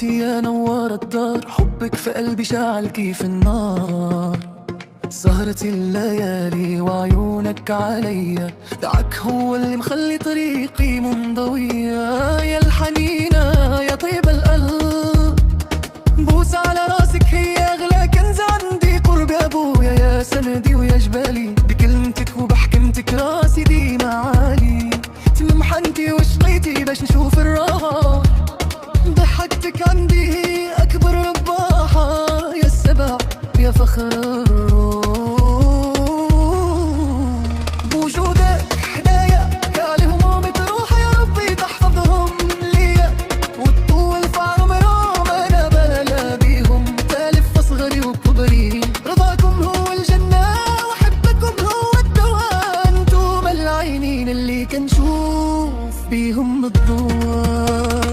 انتي يا نوار الدار، حبك في قلبي شاعل كيف النار. سهرة الليالي وعيونك عليا، دعك هو اللي مخلي طريقي منضوية. يا الحنينة يا طيب القلب، بوس على راسك هي أغلى كنز عندي. قرب أبويا يا سندي ويا جبالي، بكلمتك وبحكمتك راسي ديما عالي. تمم حنتي وشقيتي باش نشوف الراحة، ضحكتك عندي هي أكبر رباحة. يا السبع يا فخر الروح، بوجودك حدايا كالي همومي تروح. يا ربي تحفظهم ليا وتطول في عمرهم، أنا بلا بيهم تالف صغري وكبري. رضاكم هو الجنة وحبكم هو الدواء، انتم العينين اللي كنشوف بيهم الضوء.